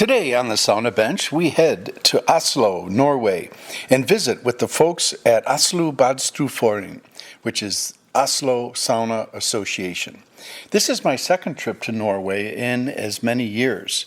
Today on the Sauna Bench, we head to Oslo, Norway, and visit with the folks at Oslo Badstuforening, which is Oslo Sauna Association. This is my second trip to Norway in as many years,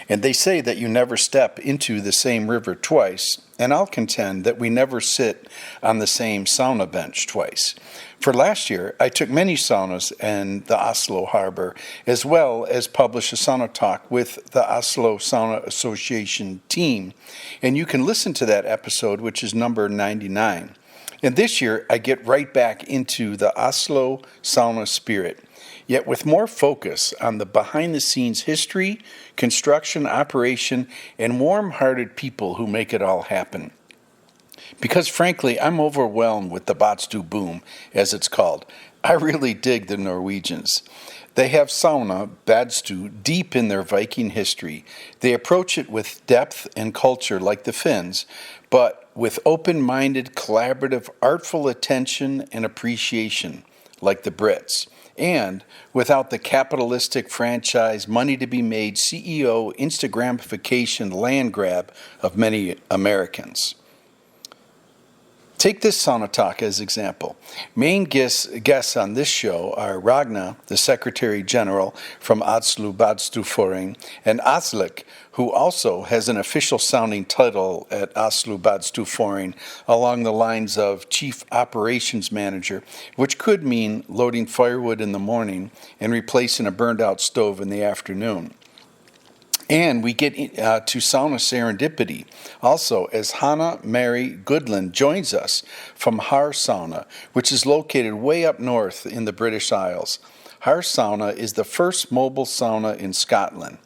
and they say that you never step into the same river twice, and I'll contend that we never sit on the same sauna bench twice. For last year, I took many saunas in the Oslo Harbour, as well as published a Sauna Talk with the Oslo Sauna Association team, and you can listen to that episode, which is number 99. And this year, I get right back into the Oslo sauna spirit, yet with more focus on the behind-the-scenes history, construction, operation, and warm-hearted people who make it all happen. Because frankly, I'm overwhelmed with the Badstu Boom, as it's called. I really dig the Norwegians. They have sauna, Badstu, deep in their Viking history. They approach it with depth and culture like the Finns, but with open-minded, collaborative, artful attention and appreciation like the Brits. And without the capitalistic franchise, money-to-be-made CEO Instagramification land grab of many Americans. Take this Sauna Talk as example. Main guests on this show are Ragna, the Secretary General from Oslo Badstuforening, and Aslak, who also has an official sounding title at Oslo Badstuforening along the lines of Chief Operations Manager, which could mean loading firewood in the morning and replacing a burned-out stove in the afternoon. And we get to sauna serendipity, also as Hannah Mary Goodland joins us from Har Sauna, which is located way up north in the British Isles. Har Sauna is the first mobile sauna in Scotland.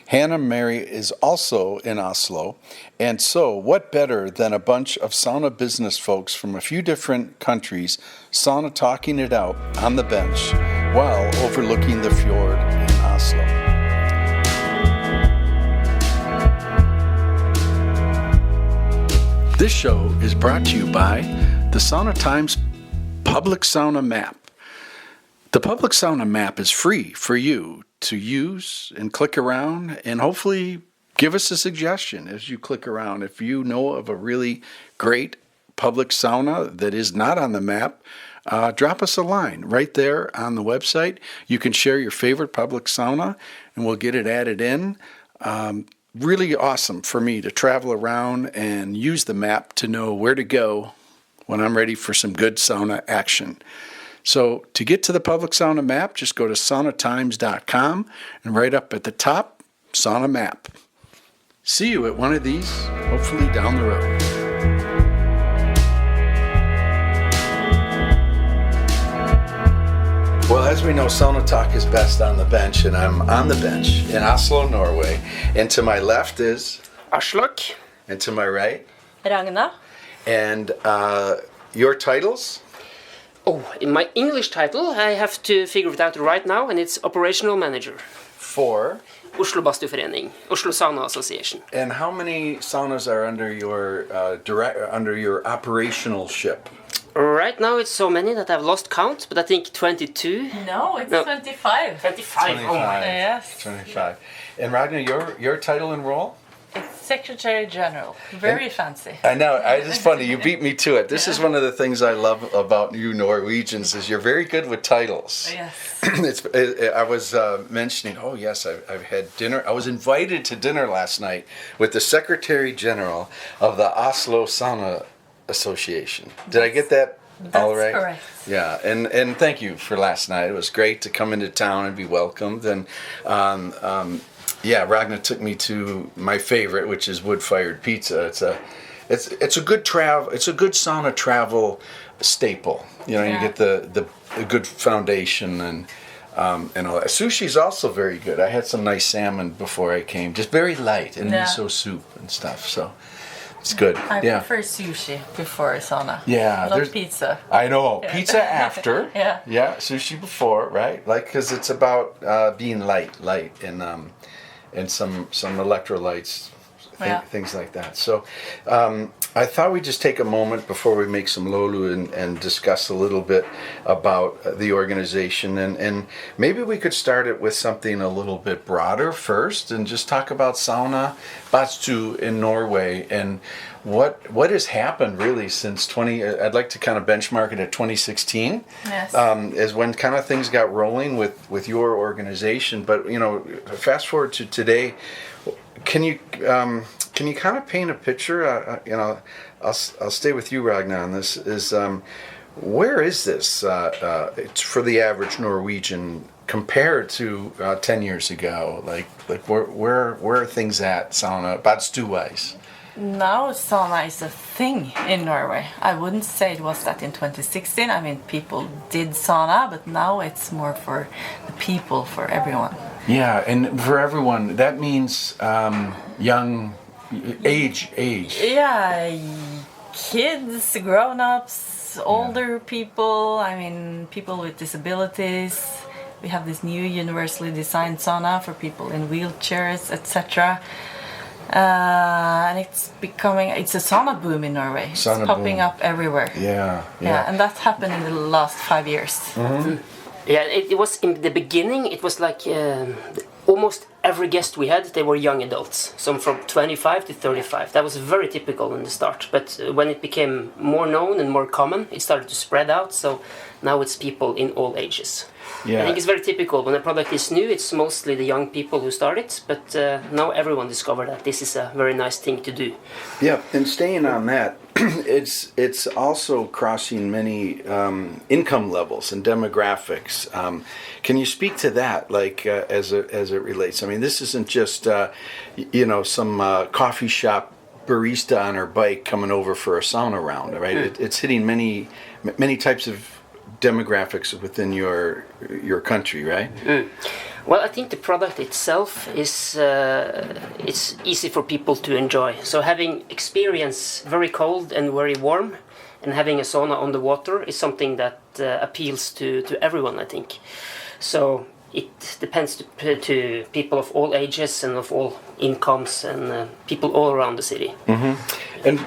Hannah Mary is also in Oslo, and so what better than a bunch of sauna business folks from a few different countries sauna talking it out on the bench while overlooking the fjord in Oslo. This show is brought to you by the Sauna Times Public Sauna Map. The Public Sauna Map is free for you to use and click around, and hopefully give us a suggestion as you click around. If you know of a really great public sauna that is not on the map, drop us a line right there on the website. You can share your favorite public sauna, and we'll get it added in. Really awesome for me to travel around and use the map to know where to go when I'm ready for some good sauna action. So to get to the public sauna map, just go to saunatimes.com and right up at the top, sauna map. See you at one of these, hopefully down the road. Well, as we know, Sauna Talk is best on the bench, and I'm on the bench in Oslo, Norway. And to my left is Aslak. And to my right, Ragna. And your titles? Oh, in my English title, I have to figure it out right now, and it's Operational Manager. For? Oslo Badstuforening, Oslo Sauna Association. And how many saunas are under your operational ship? Right now it's so many that I've lost count, but I think 22. No, it's 25. 25. Oh my. Yes. 25. And Ragna, your title and role? It's Secretary General. Very fancy. I know. It's funny. You beat me to it. This is one of the things I love about you Norwegians is you're very good with titles. Yes. I was mentioning, oh yes, I've had dinner. I was invited to dinner last night with the Secretary General of the Oslo Sauna Association. Did I get that all right? That's correct. Yeah, and thank you for last night. It was great to come into town and be welcomed. And Ragna took me to my favorite, which is wood-fired pizza. It's a good travel. It's a good sauna travel staple. You know, you get the good foundation and all that. Sushi's also very good. I had some nice salmon before I came, just very light and miso soup and stuff. So. It's good. I prefer sushi before sauna. Yeah. Not pizza. I know. Pizza after. Yeah. Yeah. Sushi before, right? Like, because it's about being light, and some electrolytes things like that. So I thought we'd just take a moment before we make some lolu and discuss a little bit about the organization, and maybe we could start it with something a little bit broader first and just talk about Sauna Badstu in Norway and what has happened really since I'd like to kind of benchmark it at 2016. Yes. Is when kind of things got rolling with your organization. But fast forward to today, can you kind of paint a picture? I'll stay with you, Ragna, on this. Where is this it's for the average Norwegian compared to 10 years ago? Like where are things at sauna Badstu wise? Now sauna is a thing in Norway. I wouldn't say it was that in 2016. I mean, people did sauna, but now it's more for the people, for everyone. Yeah, and for everyone, that means young, age. Yeah, kids, grown-ups, older people, I mean, people with disabilities. We have this new universally designed sauna for people in wheelchairs, etc. And it's a sauna boom in Norway. It's popping up everywhere. Yeah. And that happened in the last 5 years. Mm-hmm. Yeah, it was in the beginning. It was like almost every guest we had, they were young adults, some from 25 to 35. That was very typical in the start. But when it became more known and more common, it started to spread out. So now it's people in all ages. Yeah. I think it's very typical. When a product is new, it's mostly the young people who start it. But now everyone discovered that this is a very nice thing to do. Yeah, and staying on that, it's also crossing many income levels and demographics. Can you speak to that, like as it relates? I mean, this isn't just some coffee shop barista on her bike coming over for a sauna round, right? It's hitting many types of demographics within your country, right? Well, I think the product itself is it's easy for people to enjoy. So having experience very cold and very warm, and having a sauna on the water is something that appeals to everyone, I think. So it depends to people of all ages and of all incomes and people all around the city. Mm-hmm. And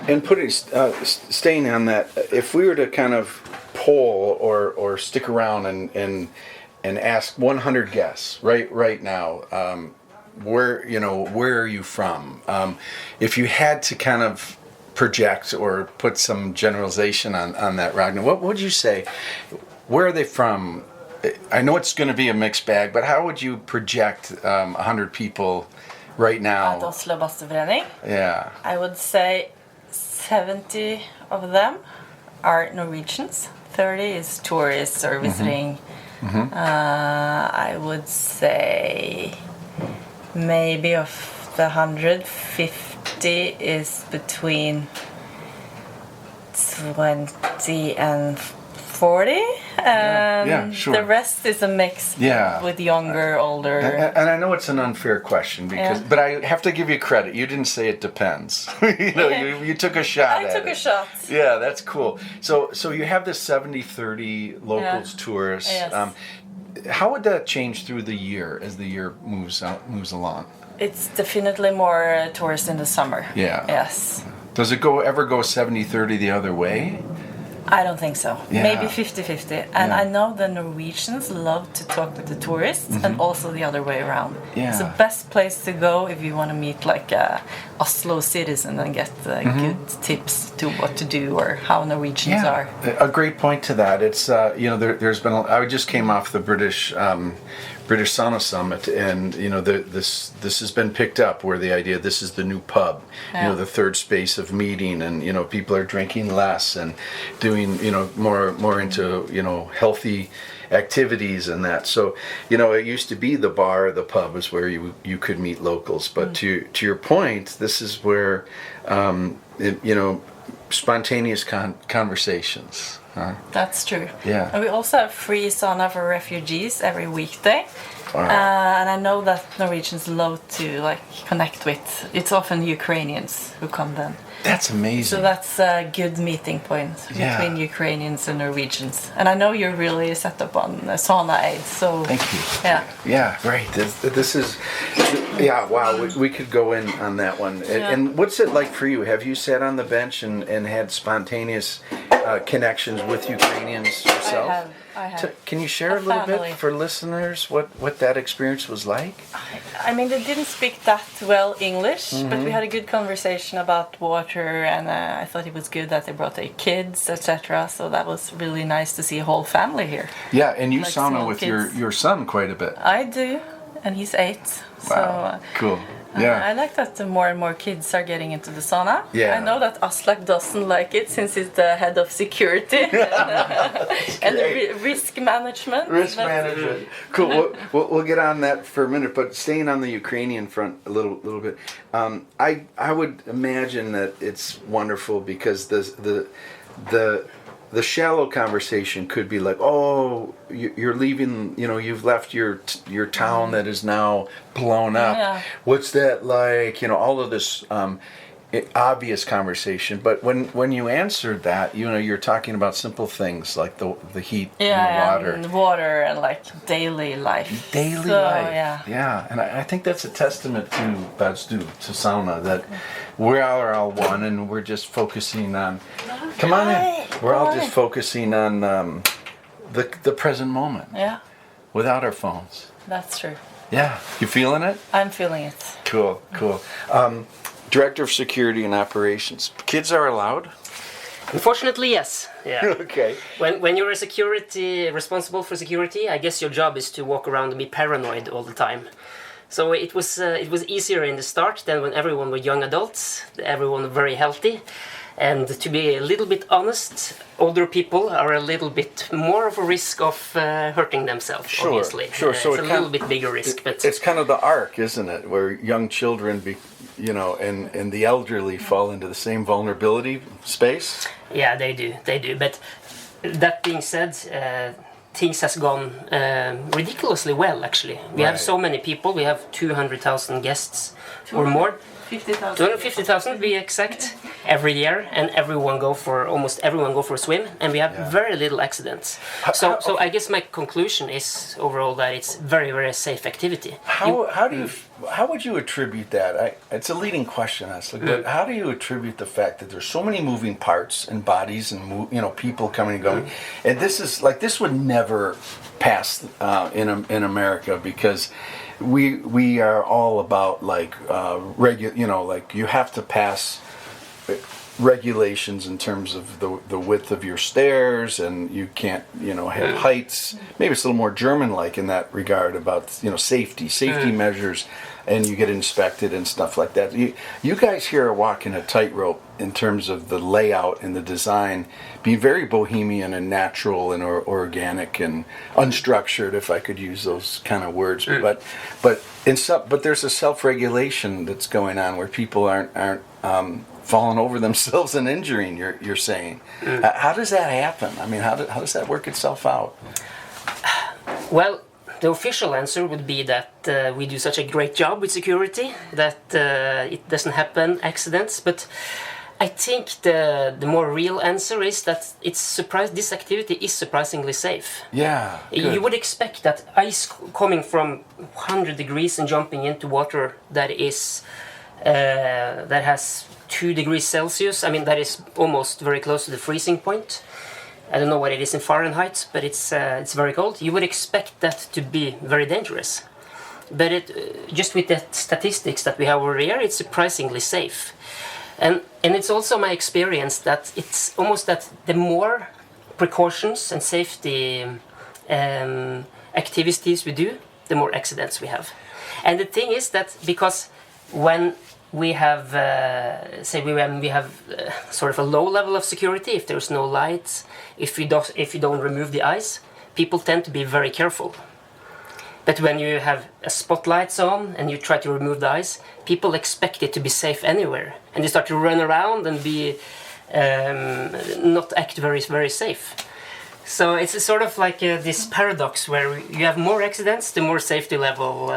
staying on that, if we were to kind of poll or stick around and ask 100 guests right now, where are you from? If you had to kind of project or put some generalization on that, Ragna, what would you say? Where are they from? I know it's going to be a mixed bag, but how would you project 100 people right now? At Oslo Badstuforening? Yeah. I would say 70 of them are Norwegians. 30 is tourists or visiting. Mm-hmm. I would say maybe of the 150 is between 20 and 40, and sure. The rest is a mix with younger, older. And I know it's an unfair question but I have to give you credit. You didn't say it depends. You took a shot. I took a shot. Yeah, that's cool. So you have this 70-30 locals tourists. Yes. How would that change through the year as the year moves along? It's definitely more tourists in the summer. Yeah. Yes. Does it ever go 70-30 the other way? I don't think so. Yeah. Maybe 50-50. And I know the Norwegians love to talk with the tourists, and also the other way around. Yeah. It's the best place to go if you want to meet like a Oslo citizen and get good tips to what to do or how Norwegians are. A great point to that. It's there's been I just came off the British Sauna Summit, and this has been picked up where the idea this is the new pub, the third space of meeting, and people are drinking less and doing more into healthy activities and that. So it used to be the bar, the pub is where you could meet locals, but to your point, this is where spontaneous conversations. That's true. Yeah. And we also have free sauna for refugees every weekday. Wow. And I know that Norwegians love to connect with. It's often Ukrainians who come then. That's amazing. So that's a good meeting point between Ukrainians and Norwegians. And I know you're really set up on sauna aid. So thank you. Yeah. Yeah, great. This is Yeah, wow, we could go in on that one. And what's it like for you? Have you sat on the bench and had spontaneous connections with Ukrainians yourself? I have. Can you share a little family. bit for listeners what that experience was like? I mean, they didn't speak that well English, but we had a good conversation about water, and I thought it was good that they brought their kids, etc. So that was really nice to see a whole family here. Yeah, and you Like sauna small with kids. your son quite a bit. I do, and he's 8. So Wow, cool. Yeah. I like that more and more kids are getting into the sauna. Yeah. I know that Aslak doesn't like it since he's the head of security and risk management. Risk but- management. Cool. We'll get on that for a minute, but staying on the Ukrainian front a little bit. I would imagine that it's wonderful because the shallow conversation could be like, oh, you're leaving, you've left your town that is now blown up. Yeah. What's that like? All of this obvious conversation. But when you answered that, you're talking about simple things like the heat and the water. And water and like daily life. Daily So, life. Yeah. Yeah. And I think that's a testament to Badstu, to sauna, that we are all one and we're just focusing on, come on in. We're all just focusing on the present moment Yeah, without our phones. that's true. Yeah. You feeling it? I'm feeling it. Cool. Director of Security and Operations. Kids are allowed? Unfortunately, yes. Yeah. Okay. When you're responsible for security, I guess your job is to walk around and be paranoid all the time. So it was easier in the start than when everyone were young adults, everyone very healthy. And to be a little bit honest, older people are a little bit more of a risk of hurting themselves, obviously. Sure. So it's a little bit bigger risk. But it's kind of the arc, isn't it? Where young children, and the elderly fall into the same vulnerability space. yeah, they do. But that being said, things has gone ridiculously well, actually. We have so many people. We have 200,000 guests or more. 50,000. 250,000 be exact every year, and almost everyone go for a swim, and we have very little accidents. So I guess my conclusion is overall that it's very, very safe activity. How would you attribute that? It's a leading question, Aslak, but how do you attribute the fact that there's so many moving parts and bodies and people coming and going, and this would never pass in America because we are all about you have to pass regulations in terms of the width of your stairs, and you can't have heights. Maybe it's a little more German-like in that regard about safety measures, and you get inspected and stuff like that. You guys here are walking a tightrope in terms of the layout and the design, being very bohemian and natural and organic and unstructured, if I could use those kind of words. But there's a self-regulation that's going on where people aren't falling over themselves and injuring. You're saying, how does that happen? I mean, how does that work itself out? Well, the official answer would be that we do such a great job with security that it doesn't happen accidents. But I think the more real answer is that this activity is surprisingly safe. Yeah. Good. You would expect that ice coming from 100 degrees and jumping into water that has 2 degrees Celsius. I mean, that is almost very close to the freezing point. I don't know what it is in Fahrenheit, but it's very cold. You would expect that to be very dangerous. But just with the statistics that we have over here, it's surprisingly safe. And it's also my experience that it's almost that the more precautions and safety activities we do, the more accidents we have. And the thing is that because when we have, sort of a low level of security, if there's no lights, if you don't remove the ice, people tend to be very careful. But when you have a spotlights on and you try to remove the ice, people expect it to be safe anywhere, and they start to run around and be not act very, very safe. So it's a sort of like this paradox where you have more accidents, the more safety level,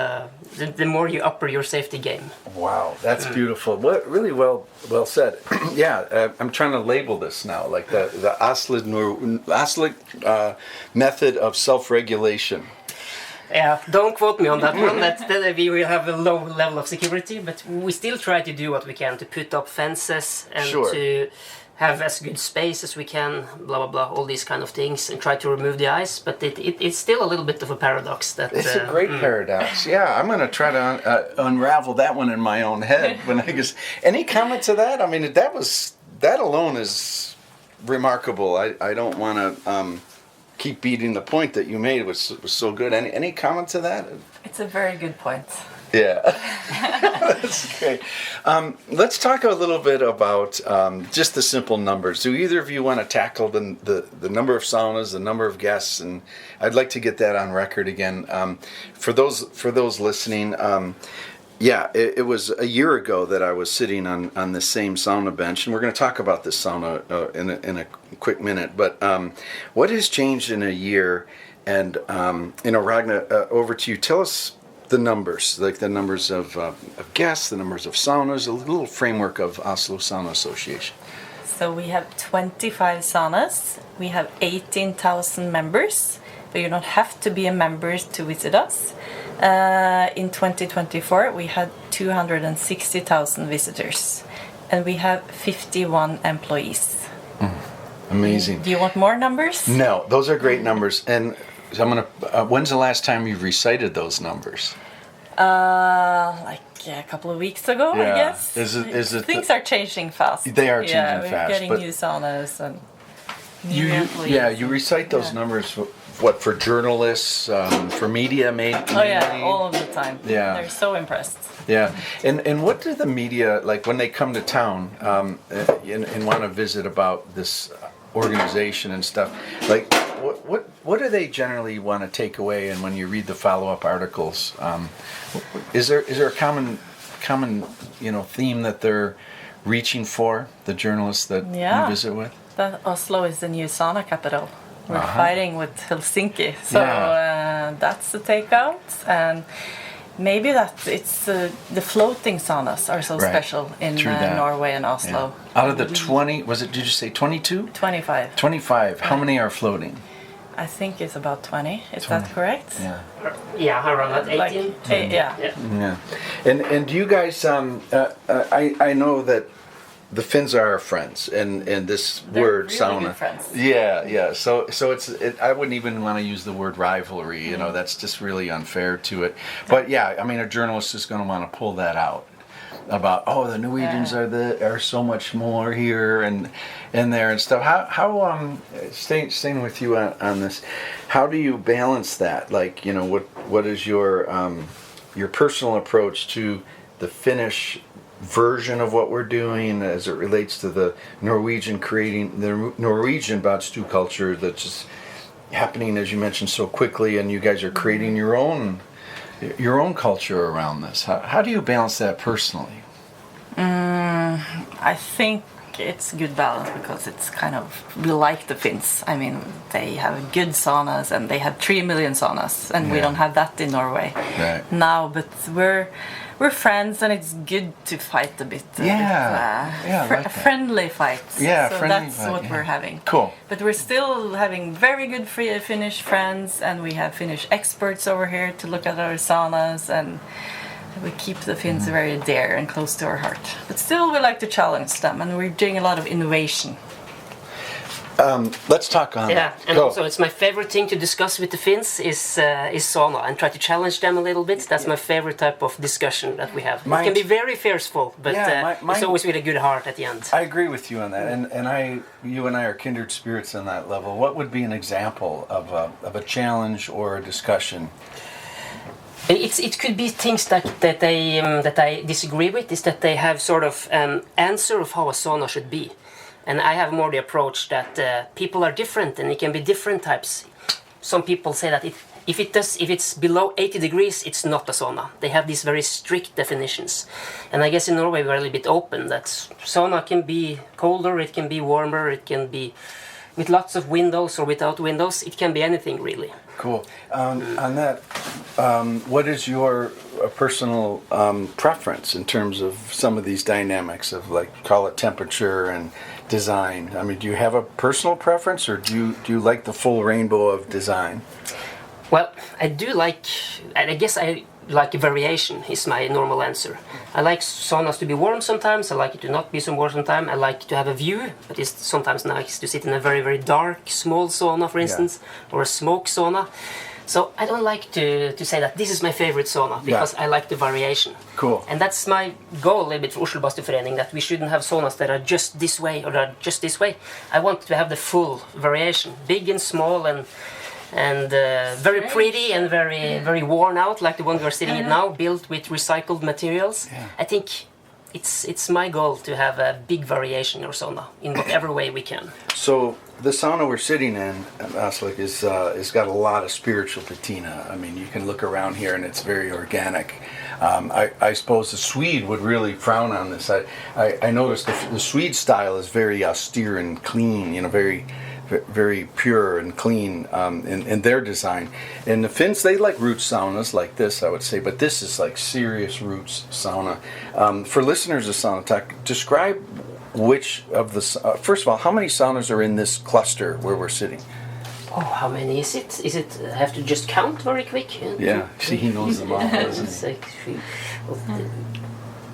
the more you upper your safety game. Wow, that's beautiful. Really well said. Yeah, I'm trying to label this now, like the Aslak method of self-regulation. Yeah, don't quote me on that one. That we will have a low level of security, but we still try to do what we can to put up fences and to have as good space as we can, blah blah blah, all these kind of things, and try to remove the ice. But it's still a little bit of a paradox. It's a great paradox. Yeah, I'm going to try to unravel that one in my own head. When I guess any comment to that? I mean, that alone is remarkable. I don't want to keep beating the point that you made. Was so good. Any comment to that? It's a very good point. Yeah, that's great. Let's talk a little bit about just the simple numbers. Do either of you want to tackle the number of saunas, the number of guests? And I'd like to get that on record again. For those listening, it was a year ago that I was sitting on the same sauna bench, and we're going to talk about this sauna in a quick minute. But what has changed in a year? And Ragna, over to you. Tell us the numbers, like the numbers of guests, the numbers of saunas, a little framework of Oslo Sauna Association. So we have 25 saunas. We have 18,000 members, but you don't have to be a member to visit us. In 2024, we had 260,000 visitors, and we have 51 employees. Amazing. Do you want more numbers? No, those are great numbers. And so I'm gonna. When's the last time you've recited those numbers? Like a couple of weeks ago, I guess. Is it? Things are changing fast. They are changing fast. Yeah, we're getting new saunas and new employees. Yeah, you recite those numbers. What, for journalists, for media, mainly? Oh yeah, all of the time. Yeah, they're so impressed. Yeah, and what do the media, like when they come to town and want to visit about this organization and stuff, like what do they generally want to take away? And when you read the follow-up articles, is there a common theme that they're reaching for, the journalists that you visit with? That Oslo is the new sauna capital. We're fighting with Helsinki, so that's the takeout. And maybe that it's the floating saunas are so special in Norway and Oslo. Yeah. Out of the 20, did you say 22? 25. 25. How many are floating? I think it's about 20. Is that correct? Yeah. Yeah, around that 18. Yeah. And do you guys? I know that the Finns are our friends, and this They're word really sauna. Good friends. Yeah. So I wouldn't even want to use the word rivalry. You know, that's just really unfair to it. But yeah, I mean, a journalist is going to want to pull that out about the Norwegians are so much more here and there and stuff. How staying with you on this, how do you balance that? Like, what is your personal approach to the Finnish version of what we're doing as it relates to the Norwegian Badstu culture that's just happening, as you mentioned, so quickly, and you guys are creating your own culture around this. How do you balance that personally? I think it's good balance because it's we like the Finns. I mean, they have good saunas and they have 3 million saunas, and we don't have that in Norway now. But we're friends, and it's good to fight a bit. Friendly fights. Yeah, so that's what we're having. Cool. But we're still having very good Finnish friends, and we have Finnish experts over here to look at our saunas, and we keep the Finns very dear and close to our heart. But still, we like to challenge them, and we're doing a lot of innovation. Let's talk on that. And also it's my favorite thing to discuss with the Finns is sauna, and try to challenge them a little bit. That's my favorite type of discussion that we have. It can be very fierceful, but it's always with a good heart at the end. I agree with you on that, and you and I are kindred spirits on that level. What would be an example of a challenge or a discussion? It could be things that I disagree with. Is that they have sort of an answer of how a sauna should be. And I have more the approach that people are different, and it can be different types. Some people say that if it's below 80 degrees, it's not a sauna. They have these very strict definitions. And I guess in Norway we're a little bit open. That sauna can be colder, it can be warmer, it can be with lots of windows or without windows. It can be anything really. Cool. On that, what is your personal preference in terms of some of these dynamics of, like, call it temperature and design? I mean, do you have a personal preference, or do you like the full rainbow of design? Well, I do like, and I guess I like variation is my normal answer. I like saunas to be warm sometimes, I like it to not be so warm sometimes, I like to have a view, but it's sometimes nice to sit in a very, very dark, small sauna, for instance, or a smoke sauna. So I don't like to say that this is my favorite sauna, because I like the variation. Cool. And that's my goal a little bit for Oslo Badstuforening, that we shouldn't have saunas that are just this way or are just this way. I want to have the full variation, big and small and very pretty and very worn out, like the one we are sitting in now, built with recycled materials. Yeah. I think it's my goal to have a big variation in our sauna in whatever way we can. So the sauna we're sitting in, Aslak, is got a lot of spiritual patina. I mean, you can look around here and it's very organic. I suppose the Swede would really frown on this. I noticed the Swede style is very austere and clean, you know, very pure and clean in their design. And the Finns, they like root saunas like this, I would say, but this is like serious roots sauna. For listeners of Sauna Talk, describe which of the, first of all, how many saunas are in this cluster where we're sitting? Oh, how many is it? Is it, I have to just count very quick? Yeah, see, he knows them all, doesn't he? 6,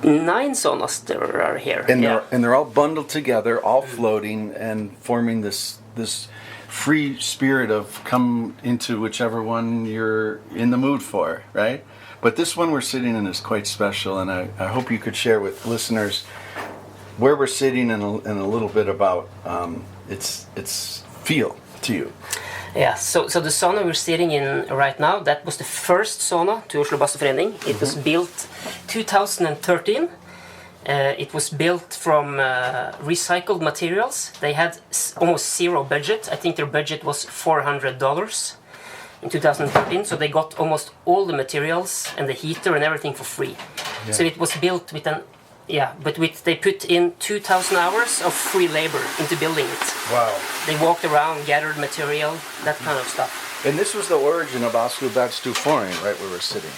9 saunas there are here. And they're all bundled together, all floating and forming this free spirit of come into whichever one you're in the mood for, right? But this one we're sitting in is quite special, and I hope you could share with listeners where we're sitting and a little bit about its feel to you. Yeah, so the sauna we're sitting in right now, that was the first sauna to Oslo Badstuforening. It was built 2013. It was built from recycled materials. They had almost zero budget. I think their budget was $400 in 2013. So they got almost all the materials and the heater and everything for free. Yeah. So it was built with they put in 2,000 hours of free labor into building it. Wow. They walked around, gathered material, that kind of stuff. And this was the origin of Oslo Badstuforening, right where we're sitting.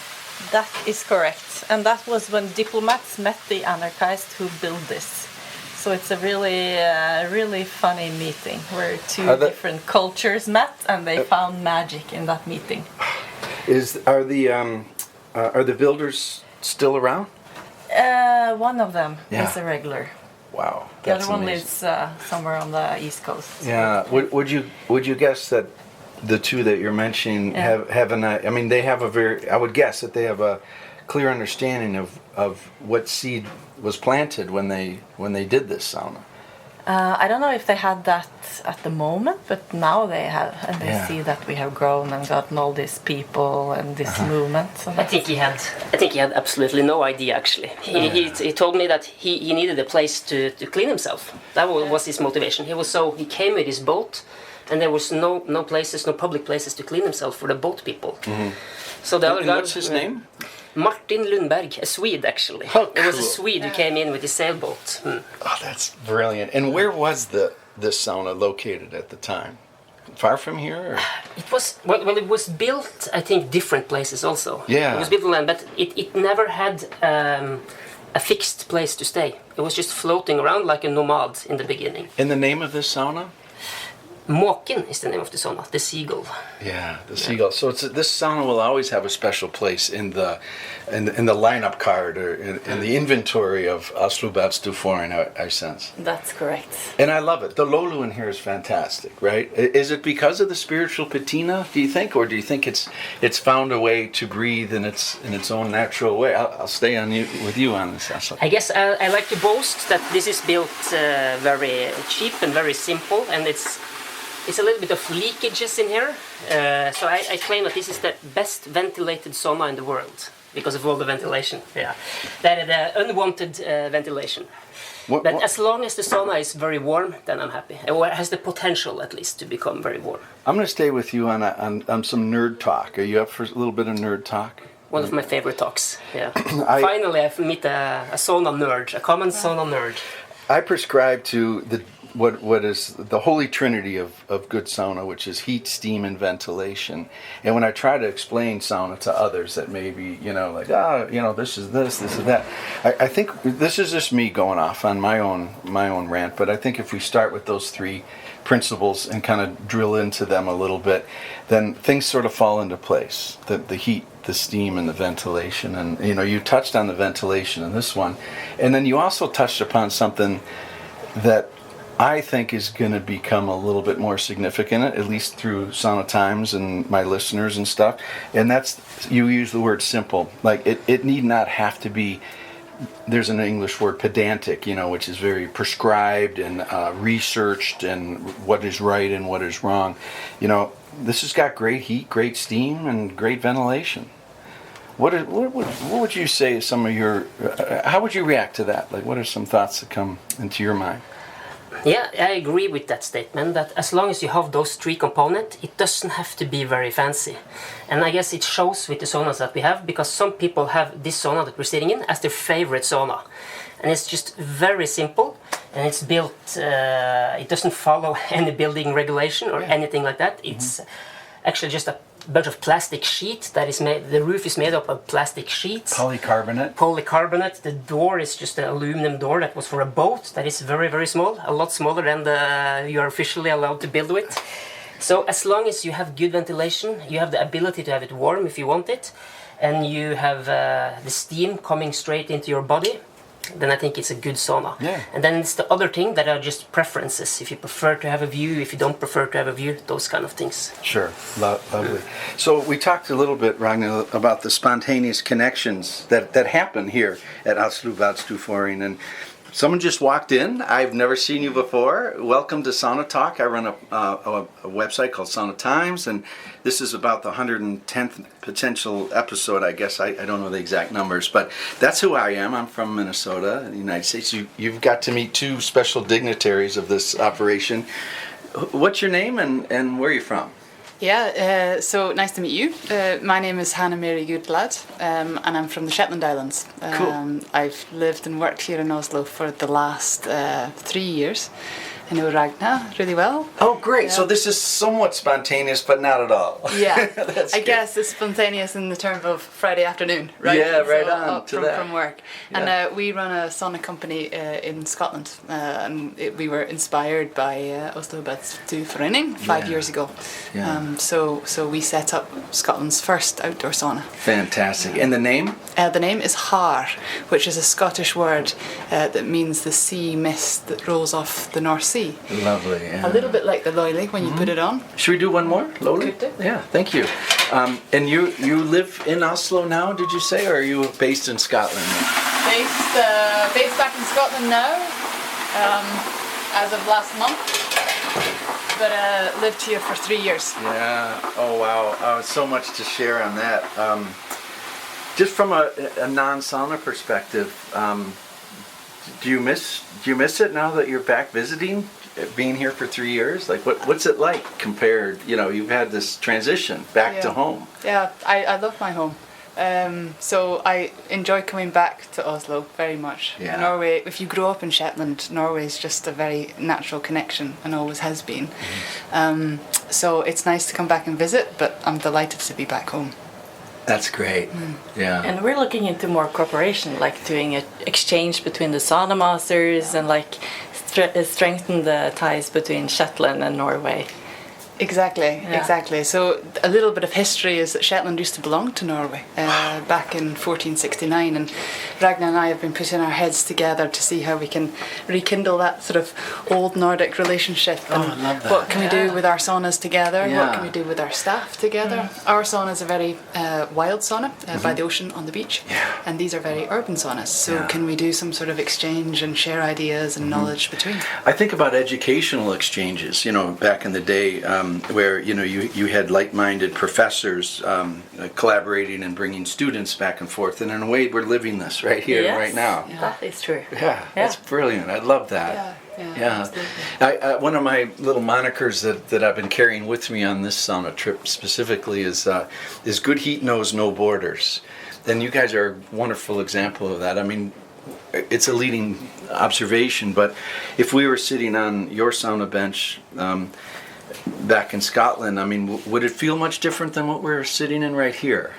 That is correct, and that was when diplomats met the anarchists who built this. So it's a really funny meeting where two different cultures met, and they found magic in that meeting. Are the builders still around? One of them is a regular. Wow, the other one lives somewhere on the East Coast. Yeah, would you guess that the two that you're mentioning have an? I mean, they have I would guess that they have a clear understanding of what seed was planted when they did this sauna. I don't know if they had that at the moment, but now they have, and they see that we have grown and gotten all these people and this movement. So I think he had absolutely no idea. Actually, he told me that he needed a place to clean himself. That was his motivation. He came with his boat, and there was no public places to clean himself for the boat people. Mm-hmm. So the other guy. What's his name? Martin Lundberg, a Swede actually. Oh, cool. It was a Swede who came in with his sailboat. Oh, that's brilliant. And where was this sauna located at the time? Far from here? Or? It was it was built, I think, different places also. Yeah. It was built on land, but it never had a fixed place to stay. It was just floating around like a nomad in the beginning. And the name of this sauna? Måken is the name of the sauna, the seagull. Yeah, the seagull. So this sauna will always have a special place in the lineup card or in the inventory of Oslo Badstuforening, I sense. That's correct. And I love it. The lolu in here is fantastic, right? Is it because of the spiritual patina, do you think, or do you think it's found a way to breathe in its own natural way? I'll stay with you on this, Aslak. I guess I like to boast that this is built very cheap and very simple, and it's a little bit of leakages in here, so I claim that this is the best ventilated sauna in the world because of all the ventilation. Yeah, that is the unwanted ventilation. But as long as the sauna is very warm, then I'm happy. Or it has the potential, at least, to become very warm. I'm going to stay with you on some nerd talk. Are you up for a little bit of nerd talk? One of my favorite talks. Yeah. Finally, I've met a sauna nerd, a common sauna nerd. I prescribe to what is the holy trinity of good sauna, which is heat, steam, and ventilation. And when I try to explain sauna to others that maybe, like, this is that, I think this is just me going off on my own rant, but I think if we start with those three principles and kind of drill into them a little bit, then things sort of fall into place. The heat, the steam, and the ventilation. And you touched on the ventilation in this one, and then you also touched upon something that I think is going to become a little bit more significant, at least through Sauna Times and my listeners and stuff. And that's, you use the word simple. Like it need not have to be. There's an English word, pedantic, which is very prescribed and researched, and what is right and what is wrong. This has got great heat, great steam, and great ventilation. What would you say is some of your? How would you react to that? Like, what are some thoughts that come into your mind? Yeah, I agree with that statement, that as long as you have those three components, it doesn't have to be very fancy. And I guess it shows with the saunas that we have, because some people have this sauna that we're sitting in as their favorite sauna. And it's just very simple, and it's built, it doesn't follow any building regulation or anything like that. It's actually just a bunch of plastic sheet that is made, the roof is made up of plastic sheets. Polycarbonate. The door is just an aluminum door that was for a boat that is very, very small, a lot smaller than you are officially allowed to build with. So as long as you have good ventilation, you have the ability to have it warm if you want it, and you have the steam coming straight into your body, then I think it's a good sauna. Yeah. And then it's the other thing that are just preferences. If you prefer to have a view, if you don't prefer to have a view, those kind of things. Sure, lovely. So we talked a little bit, Ragna, about the spontaneous connections that happen here at Oslo Badstuforening. And someone just walked in. I've never seen you before. Welcome to Sauna Talk. I run a website called Sauna Times, and this is about the 110th potential episode, I guess. I don't know the exact numbers, but that's who I am. I'm from Minnesota, in the United States. You've got to meet two special dignitaries of this operation. What's your name and where are you from? Yeah, so nice to meet you. My name is Hannah Mary Goodblad, and I'm from the Shetland Islands. Cool. I've lived and worked here in Oslo for the last 3 years. I know Ragna really well. Oh, great. So this is somewhat spontaneous, but not at all. Yeah, That's I good. guess it's spontaneous in the term of Friday afternoon, right? Yeah, right So on up to that. from work. Yeah. And we run a sauna company in Scotland, and we were inspired by Oslo Badstuforening 5 years ago. Yeah. So we set up Scotland's first outdoor sauna. Fantastic. And the name? The name is Har, which is a Scottish word that means the sea mist that rolls off the North Sea. Lovely. Yeah. A little bit like the loilie when you put it on. Should we do one more? Loli? Could do. Yeah, thank you. And you live in Oslo now, did you say, or are you based in Scotland? Based back in Scotland now, as of last month, but lived here for 3 years. Yeah. Oh, wow. So much to share on that. Just from a non-sauna perspective, do you miss it now that you're back visiting? Being here for 3 years, like what's it like compared? You've had this transition back to home. Yeah, I love my home. So I enjoy coming back to Oslo very much. Yeah. Norway, if you grow up in Shetland, Norway is just a very natural connection and always has been. So it's nice to come back and visit, but I'm delighted to be back home. That's great. Yeah. And we're looking into more cooperation, like doing an exchange between the sauna masters and like strengthen the ties between Shetland and Norway. Exactly. So a little bit of history is that Shetland used to belong to Norway back in 1469, and Ragna and I have been putting our heads together to see how we can rekindle that sort of old Nordic relationship. And I love that. what can we do with our saunas together? Yeah. What can we do with our staff together? Our sauna is a very wild sauna by the ocean on the beach, and these are very urban saunas. So can we do some sort of exchange and share ideas and knowledge between? I think about educational exchanges, back in the day, where you had like-minded professors collaborating and bringing students back and forth, and in a way we're living this right here and right now. That is true. Yeah, that's brilliant. I love that. Yeah. One of my little monikers that I've been carrying with me on this sauna trip specifically is good heat knows no borders, and you guys are a wonderful example of that. I mean, it's a leading observation, but if we were sitting on your sauna bench back in Scotland, I mean, would it feel much different than what we're sitting in right here?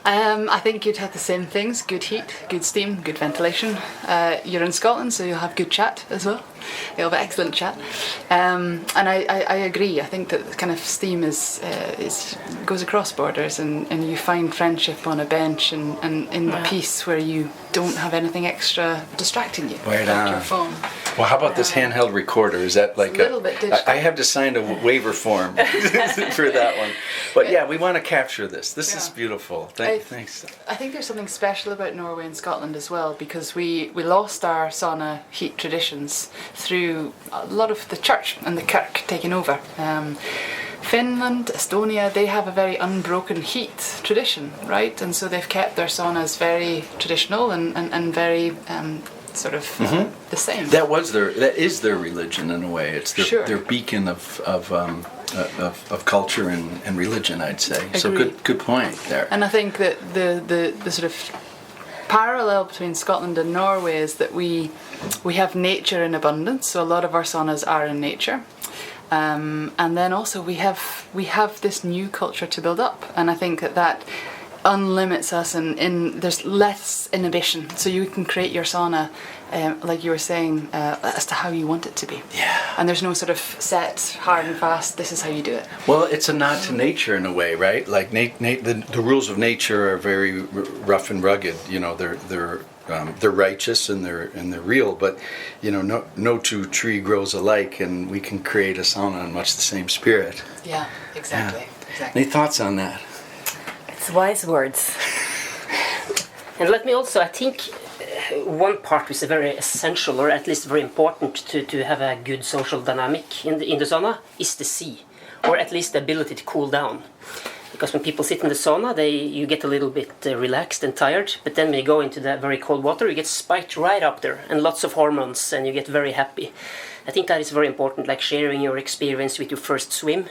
I think you'd have the same things: good heat, good steam, good ventilation. You're in Scotland, so you'll have good chat as well. You'll have excellent chat, and I agree. I think that kind of steam is goes across borders, and you find friendship on a bench and in the peace where you don't have anything extra distracting you, Right like on. your phone. Well, how about this handheld recorder? Is that like a little bit digital. I have to sign a waiver form for that one. But yeah, we want to capture this. This is beautiful. Thanks. I think there's something special about Norway and Scotland as well, because we lost our sauna heat traditions through a lot of the church and the kirk taking over. Finland, Estonia, they have a very unbroken heat tradition, right? And so they've kept their saunas very traditional and very sort of the same. That is their religion in a way. It's their beacon of culture and religion, I'd say. Agreed. So good point there. And I think that the sort of parallel between Scotland and Norway is that we have nature in abundance. So a lot of our saunas are in nature. And then also we have this new culture to build up, and I think that unlimits us, and there's less inhibition, so you can create your sauna like you were saying as to how you want it to be. Yeah. And there's no sort of set hard and fast, this is how you do it. Well, it's a nod to nature in a way, right? Like the rules of nature are very rough and rugged. You know, they're righteous and they're real, but you know, no two tree grows alike, and we can create a sauna in much the same spirit. Yeah, exactly. Yeah. Exactly. Any thoughts on that? It's wise words. And let me also, I think one part which is very essential, or at least very important to have a good social dynamic in the sauna is the sea, or at least the ability to cool down. Because when people sit in the sauna, you get a little bit relaxed and tired, but then when you go into the very cold water, you get spiked right up there, and lots of hormones, and you get very happy. I think that is very important, like sharing your experience with your first swim,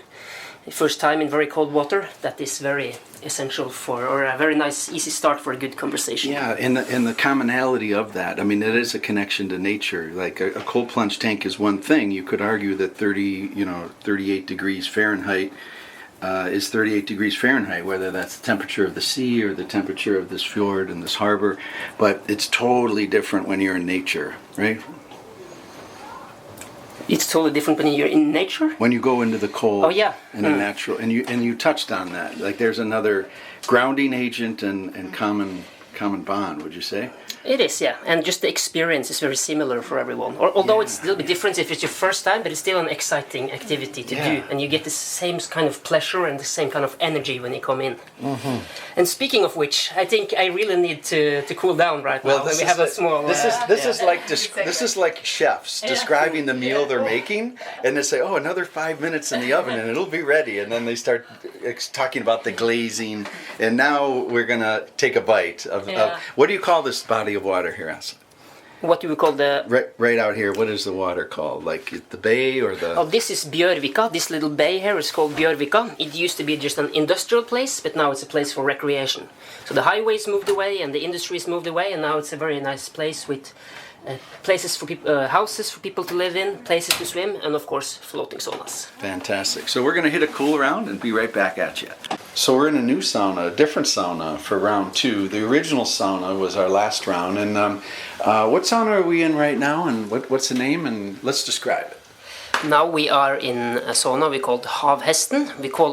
first time in very cold water. That is very essential or a very nice, easy start for a good conversation. Yeah, and the commonality of that. I mean, it is a connection to nature. Like a cold plunge tank is one thing. You could argue that 38 degrees Fahrenheit is 38 degrees Fahrenheit, whether that's the temperature of the sea or the temperature of this fjord and this harbor. But it's totally different when you're in nature, right? It's totally different when you're in nature. When you go into the cold, in a natural, and you touched on that. Like there's another grounding agent and common bond. Would you say? It is, yeah, and just the experience is very similar for everyone. Although it's a little bit different if it's your first time, but it's still an exciting activity to do, and you get the same kind of pleasure and the same kind of energy when you come in. Mm-hmm. And speaking of which, I think I really need to cool down right now. We have a small. This is like chefs describing the meal they're making, and they say, "Oh, another 5 minutes in the oven, and it'll be ready." And then they start talking about the glazing, and now we're gonna take a bite of what do you call this body of water here, Aslak? What do we call the... Right out here, what is the water called? Like the bay or the... Oh, this is Bjørvika. This little bay here is called Bjørvika. It used to be just an industrial place, but now it's a place for recreation. So the highways moved away and the industries moved away, and now it's a very nice place with places for people, houses for people to live in, places to swim, and of course floating saunas. Fantastic. So we're going to hit a cool round and be right back at you. So we're in a new sauna, a different sauna for round 2. The original sauna was our last round, and what sauna are we in right now, and what's the name, and let's describe it. Now we are in a sauna we call Havhesten. We call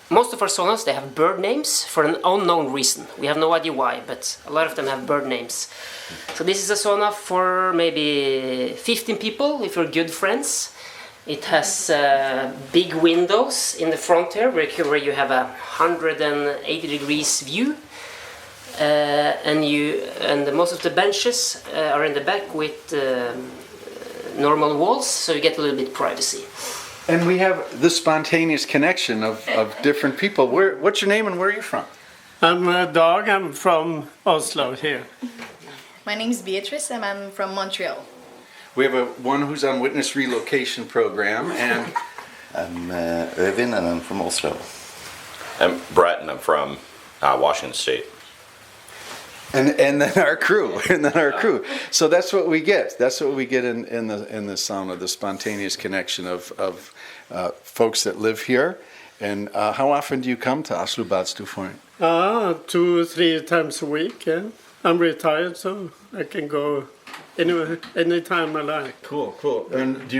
most of our saunas, they have bird names for an unknown reason. We have no idea why, but a lot of them have bird names. So this is a sauna for maybe 15 people if you're good friends. It has big windows in the front here where you have a 180 degrees view. And most of the benches are in the back with normal walls, so you get a little bit privacy. And we have the spontaneous connection of different people. What's your name and where are you from? I'm Dag. I'm from Oslo here. My name is Beatrice and I'm from Montreal. We have one who's on Witness Relocation Program, and I'm Irvin and I'm from Oslo. I'm Brett and I'm from Washington State. And then our crew, So that's what we get. That's what we get in the sauna, the spontaneous connection of folks that live here. And how often do you come to Oslo Badstuforening? 2-3 times a week. Yeah, I'm retired, so I can go anywhere, anytime I like. Cool. And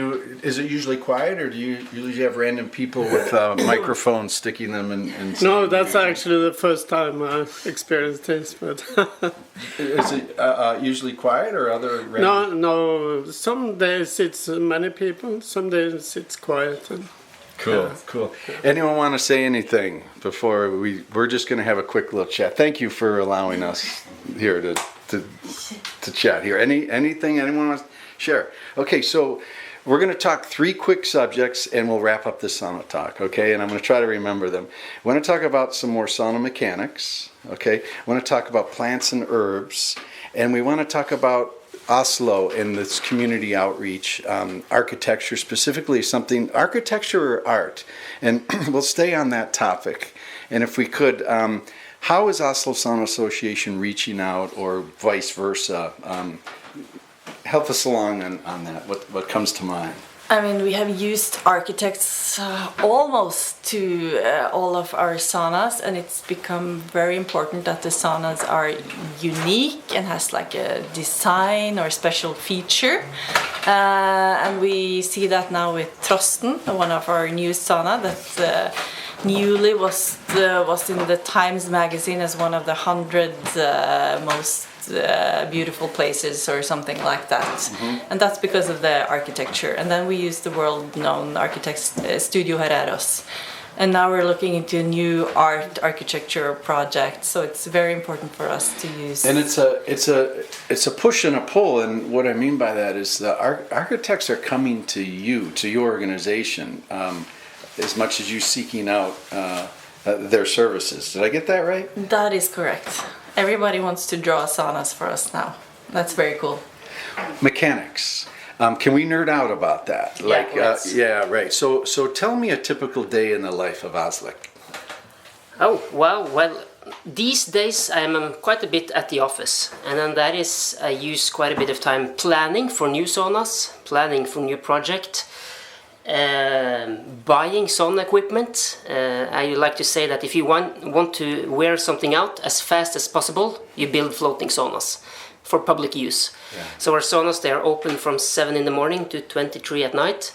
is it usually quiet, or do you usually have random people with microphones sticking them in? No, that's actually the first time I experienced this. But is it usually quiet, or other random? no. Some days it's many people. Some days it's quiet. Cool. Anyone want to say anything before we're just going to have a quick little chat? Thank you for allowing us here to chat here. Anything anyone wants to share? Okay, so we're going to talk 3 quick subjects and we'll wrap up this sauna talk, okay? And I'm going to try to remember them. We want to talk about some more sauna mechanics, okay? We want to talk about plants and herbs, and we want to talk about Oslo and this community outreach, architecture, specifically architecture or art. And we'll stay on that topic. And if we could, how is Oslo Sauna Association reaching out, or vice versa? Help us along on that. What comes to mind? I mean, we have used architects almost to all of our saunas, and it's become very important that the saunas are unique and has like a design or special feature. And we see that now with Trosten, one of our new sauna that newly was in the Times magazine as one of the 100 most beautiful places or something like that. And that's because of the architecture. And then we use the world-known architect Studio Herreros. And now we're looking into a new architecture project, so it's very important for us to use. And it's a push and a pull, and what I mean by that is the architects are coming to you, to your organization, as much as you seeking out their services. Did I get that right? That is correct. Everybody wants to draw saunas for us now. That's very cool. Mechanics. Can we nerd out about that? Yeah, right. So tell me a typical day in the life of Aslak. Oh, well, these days I'm quite a bit at the office, and then that is I use quite a bit of time planning for new saunas, planning for new project, buying sauna equipment. I like to say that if you want to wear something out as fast as possible, you build floating saunas for public use. Yeah. So our saunas, they are open from 7 in the morning to 23 at night,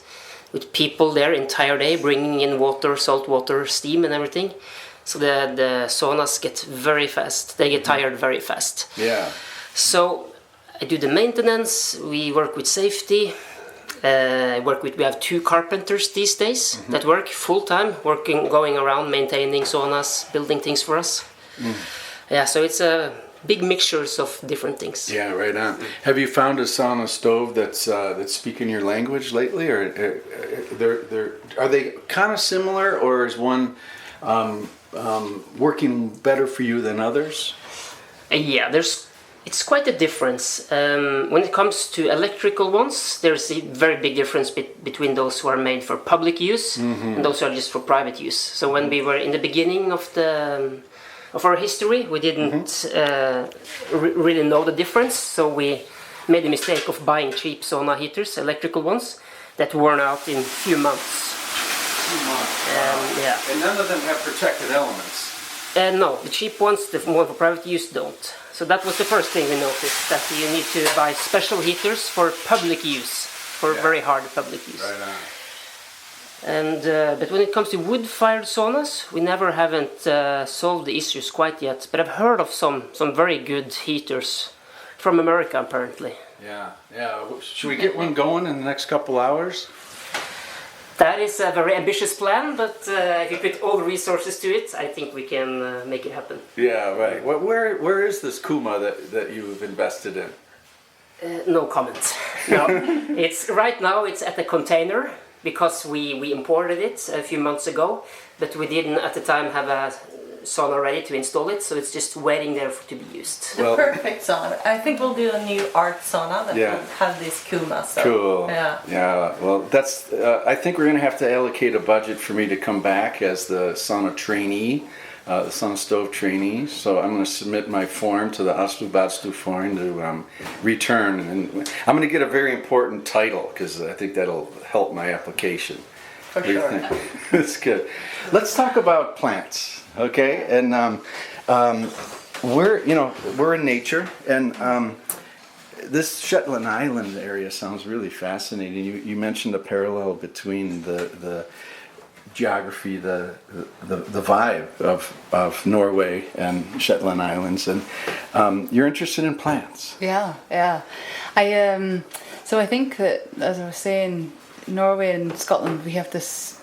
with people there entire day bringing in water, salt water, steam and everything. So the saunas get very fast. They get tired very fast. Yeah. So I do the maintenance. We work with safety. We have 2 carpenters these days that work full time, going around maintaining saunas, building things for us. Yeah, so it's a big mixtures of different things. Yeah, right on. Have you found a sauna stove that's speaking your language lately, or are they kind of similar, or is one working better for you than others? Yeah, it's quite a difference. When it comes to electrical ones, there's a very big difference between those who are made for public use and those who are just for private use. So when we were in the beginning of our history, we didn't really know the difference. So we made the mistake of buying cheap sauna heaters, electrical ones, that worn out in a few months. Yeah. And none of them have protected elements. No, the cheap ones, the one for private use, don't. So that was the first thing we noticed, that you need to buy special heaters for public use, for very hard public use. Right on. And but when it comes to wood-fired saunas, we haven't solved the issues quite yet. But I've heard of some very good heaters from America, apparently. Yeah. Should we get one going in the next couple hours? That is a very ambitious plan, but if you put all the resources to it, I think we can make it happen. Yeah, right. Where is this Kuma that you've invested in? No comment. No, right now it's at a container because we imported it a few months ago, but we didn't at the time have a sauna ready to install it, so it's just waiting there to be used. The perfect sauna. I think we'll do a new art sauna that will have this Kuma. So, cool. Yeah. Well, that's. I think we're going to have to allocate a budget for me to come back as the sauna trainee the Sauna Stove trainee. So I'm going to submit my form to the Oslo Badstuforening to return. And I'm going to get a very important title because I think that'll help my application. For sure. That's good. Let's talk about plants, okay? And we're in nature, and this Shetland Island area sounds really fascinating. You mentioned a parallel between the geography, the vibe of Norway and Shetland Islands, and you're interested in plants. Yeah. So I think that, as I was saying, Norway and Scotland, we have this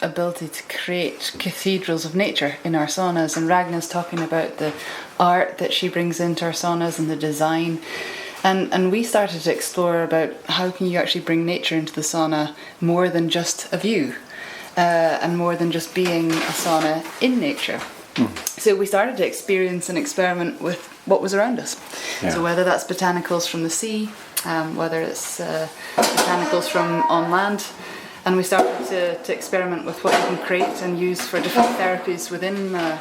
ability to create cathedrals of nature in our saunas, and Ragna's talking about the art that she brings into our saunas and the design. And we started to explore about how can you actually bring nature into the sauna more than just a view, and more than just being a sauna in nature. So we started to experience and experiment with what was around us. Yeah. So whether that's botanicals from the sea, whether it's botanicals from on land, and we started to experiment with what you can create and use for different therapies within the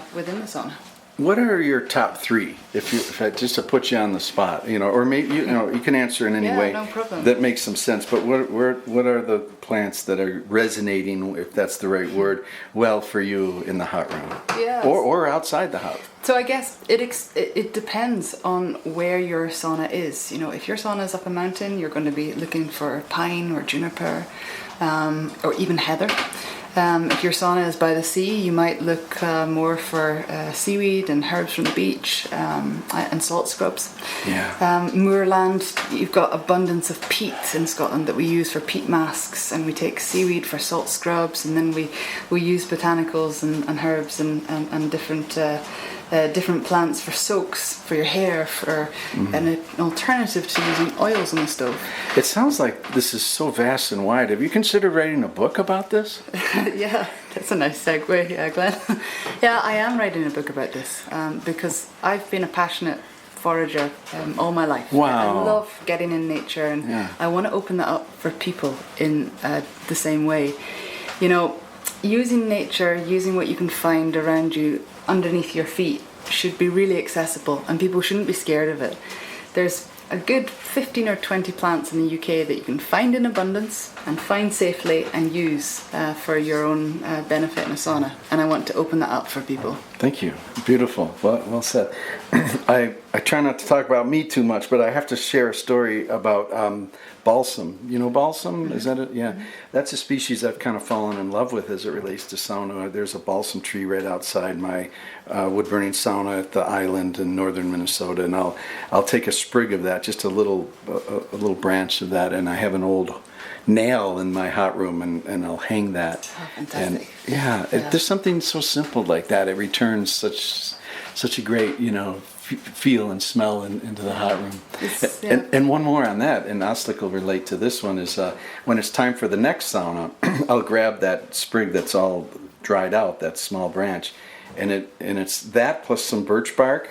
sauna. What are your top three, if I, just to put you on the spot, or maybe you can answer in any way no problem. that makes some sense. But what are the plants that are resonating, if that's the right word, well for you in the hot room, or outside the hot? So I guess it depends on where your sauna is. If your sauna is up a mountain, you're going to be looking for pine or juniper, or even heather. If your sauna is by the sea, you might look more for seaweed and herbs from the beach, and salt scrubs. Yeah. Moorland, you've got abundance of peat in Scotland that we use for peat masks, and we take seaweed for salt scrubs, and then we use botanicals and herbs and different plants for soaks for your hair, for an alternative to using oils on the stove. It sounds like this is so vast and wide. Have you considered writing a book about this? Yeah, that's a nice segue, Glenn. Yeah, I am writing a book about this because I've been a passionate forager all my life. Wow. I love getting in nature, and I want to open that up for people in the same way. Using nature, using what you can find around you underneath your feet should be really accessible, and people shouldn't be scared of it. There's a good 15 or 20 plants in the UK that you can find in abundance and find safely and use for your own benefit in a sauna, and I want to open that up for people. Thank you. Beautiful. Well said. I try not to talk about me too much, but I have to share a story about balsam. You know balsam? Mm-hmm. Is that it? Yeah. Mm-hmm. That's a species I've kind of fallen in love with as it relates to sauna. There's a balsam tree right outside my wood-burning sauna at the island in northern Minnesota, and I'll take a sprig of that, just a little branch of that, and I have an old nail in my hot room, and I'll hang that. Oh, fantastic. And there's something so simple like that. It returns such a great feel and smell into the hot room. And one more on that, and Aslak will relate to this one, is when it's time for the next sauna, I'll grab that sprig that's all dried out, that small branch, and it's that plus some birch bark,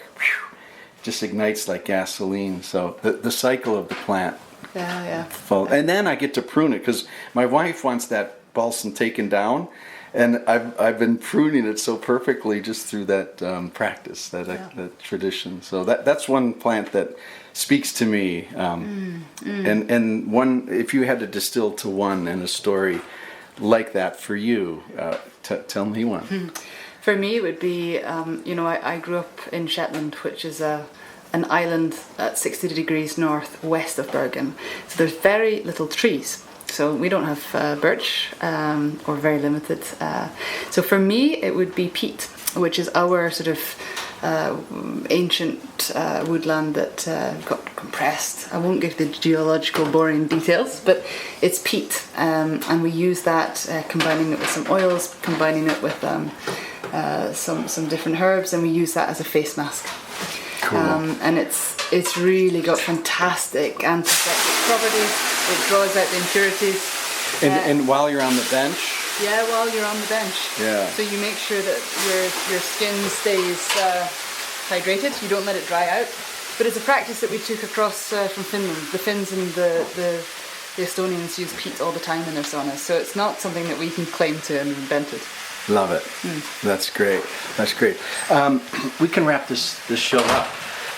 just ignites like gasoline. So the cycle of the plant. Yeah. And then I get to prune it because my wife wants that balsam taken down, and I've been pruning it so perfectly just through that practice, that tradition. So that's one plant that speaks to me. And one, if you had to distill to one in a story like that for you, tell me one. For me, it would be I grew up in Shetland, which is an island at 60 degrees north west of Bergen. So there's very little trees. So we don't have birch, or very limited. So for me, it would be peat, which is our sort of ancient woodland that got compressed. I won't give the geological boring details, but it's peat. And we use that, combining it with some oils, combining it with some different herbs, and we use that as a face mask. Cool. And it's really got fantastic antiseptic properties. It draws out the impurities. And while you're on the bench? Yeah, while you're on the bench. Yeah. So you make sure that your skin stays hydrated. You don't let it dry out. But it's a practice that we took across from Finland. The Finns and the Estonians use peat all the time in their saunas. So it's not something that we can claim to have invented. Love it. That's great. That's great. We can wrap this show up.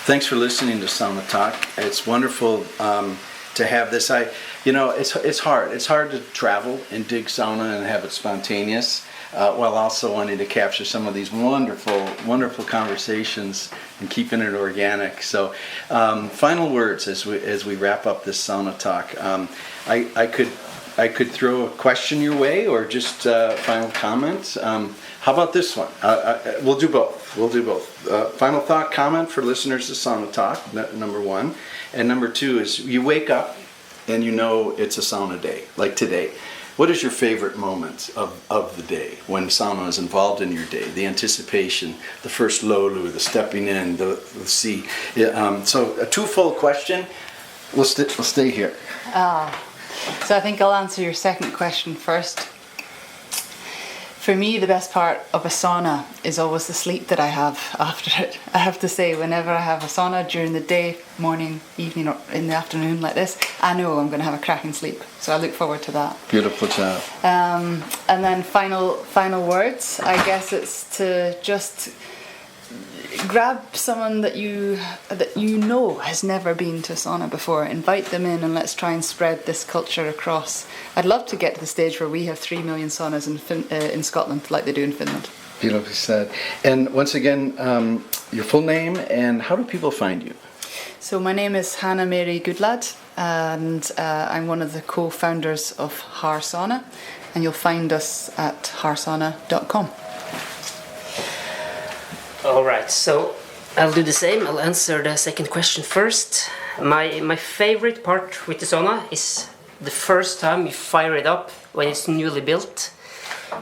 Thanks for listening to Sauna Talk. It's wonderful to have this. It's hard. It's hard to travel and dig sauna and have it spontaneous, while also wanting to capture some of these wonderful, wonderful conversations and keeping it organic. So, final words as we wrap up this Sauna Talk. I could throw a question your way, or just final comments. How about this one? We'll do both. Final thought, comment for listeners to Sauna Talk, number one. And number two is, you wake up and you know it's a sauna day, like today. What is your favorite moment of the day when sauna is involved in your day? The anticipation, the first lolu, the stepping in, the sea. So a twofold question. We'll stay here. So I think I'll answer your second question first. For me, the best part of a sauna is always the sleep that I have after it. I have to say, whenever I have a sauna during the day, morning, evening, or in the afternoon like this, I know I'm going to have a cracking sleep. So I look forward to that. Beautiful job. And then final words, I guess it's to just grab someone that you know has never been to a sauna before, invite them in, and let's try and spread this culture across. I'd love to get to the stage where we have 3 million saunas in Scotland like they do in Finland. Beautifully said. And once again, your full name and how do people find you? So my name is Hannah Mary Goodlad, and I'm one of the co-founders of Har Sauna, and you'll find us at harsauna.com. All right, so I'll do the same. I'll answer the second question first. My favorite part with the sauna is the first time you fire it up when it's newly built.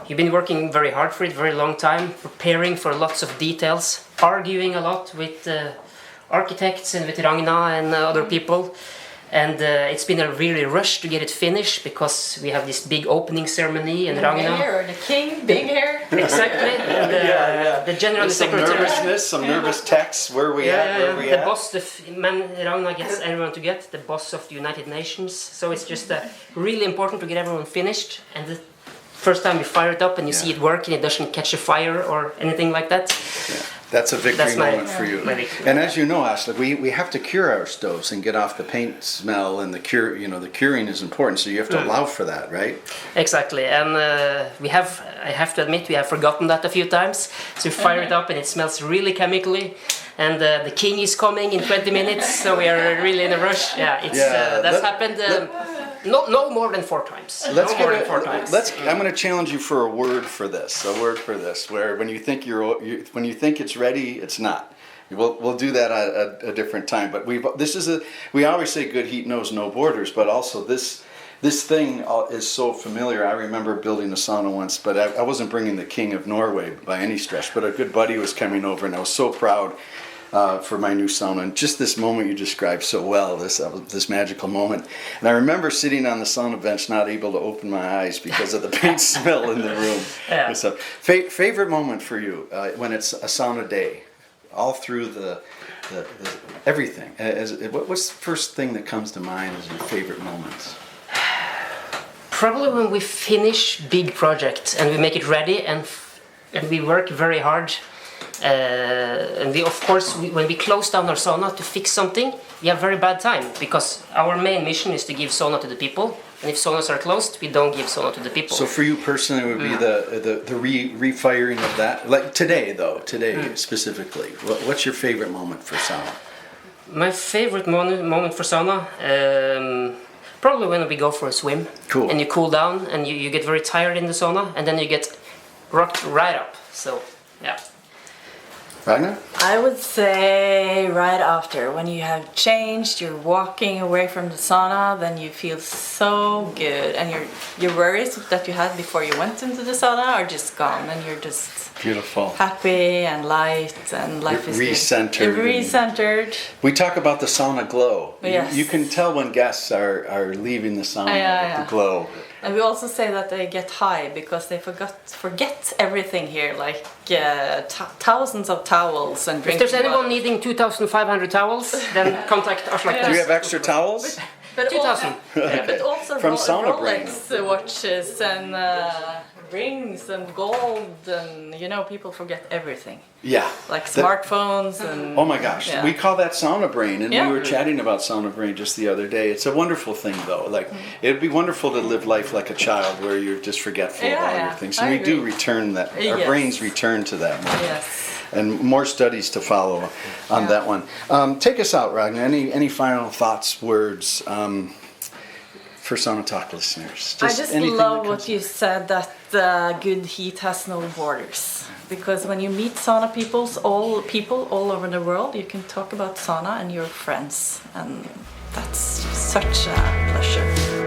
You've been working very hard for it, very long time, preparing for lots of details, arguing a lot with architects and with Ragna and other people. And it's been a really rush to get it finished because we have this big opening ceremony and Ragna. Hair, the king, big hair. Exactly. And, the general secretary. Some nervous texts. Where we at? The boss, Ragna gets everyone to get the boss of the United Nations. So it's just really important to get everyone finished. And the first time you fire it up and you see it work and it doesn't catch a fire or anything like that. Yeah. That's a victory moment for you. And as you know, Aslak, we have to cure our stoves and get off the paint smell, and the curing is important. So you have to allow for that, right? Exactly. And I have to admit, we have forgotten that a few times. So we fire it up and it smells really chemically. And the king is coming in 20 minutes, so we are really in a rush. Yeah, that's happened. No more than 4 times. I'm going to challenge you for a word for this. Where when you think when you think it's ready, it's not. We'll do that at a different time. But we always say good heat knows no borders. But also this thing is so familiar. I remember building a sauna once, but I wasn't bringing the king of Norway by any stretch. But a good buddy was coming over, and I was so proud. For my new sauna, and just this moment you described so well, this magical moment. And I remember sitting on the sauna bench, not able to open my eyes because of the paint smell in the room. Yeah. So, favorite moment for you when it's a sauna day, all through the everything. What's the first thing that comes to mind as your favorite moments? Probably when we finish big projects and we make it ready and we work very hard. And we, of course, when we close down our sauna to fix something, we have very bad time because our main mission is to give sauna to the people. And if saunas are closed, we don't give sauna to the people. So for you personally, it would be the refiring of that. Like today specifically, what's your favorite moment for sauna? My favorite moment for sauna, probably when we go for a swim. Cool. And you cool down and you get very tired in the sauna, and then you get rocked right up. So yeah. Ragna? I would say right after, when you have changed, you're walking away from the sauna, then you feel so good, and your worries that you had before you went into the sauna are just gone, and you're just beautiful, happy and light, and life is recentered. Recentered. We talk about the sauna glow. Yes. You can tell when guests are leaving the sauna with the glow. And we also say that they get high because they forget everything here, like thousands of towels and drinking. If there's anyone needing 2,500 towels, then contact Aslak. Do you have extra towels? But 2,000. But also from Sauna Rolex watches and rings and gold, and people forget everything. Yeah. Like smartphones and... Oh my gosh, Yeah. we call that sauna brain, and Yeah. we were chatting about sauna brain just the other day. It's a wonderful thing, though. Like, it'd be wonderful to live life like a child, where you're just forgetful of all your things. And I we do agree. return that. Our Yes. brains return to that moment. Yes. And more studies to follow on that one. Take us out, Ragna. Any final thoughts, words for Sauna Talk listeners? I just anything love that what comes you said, that good heat has no borders. Because when you meet sauna people all over the world, you can talk about sauna and your friends, and that's such a pleasure.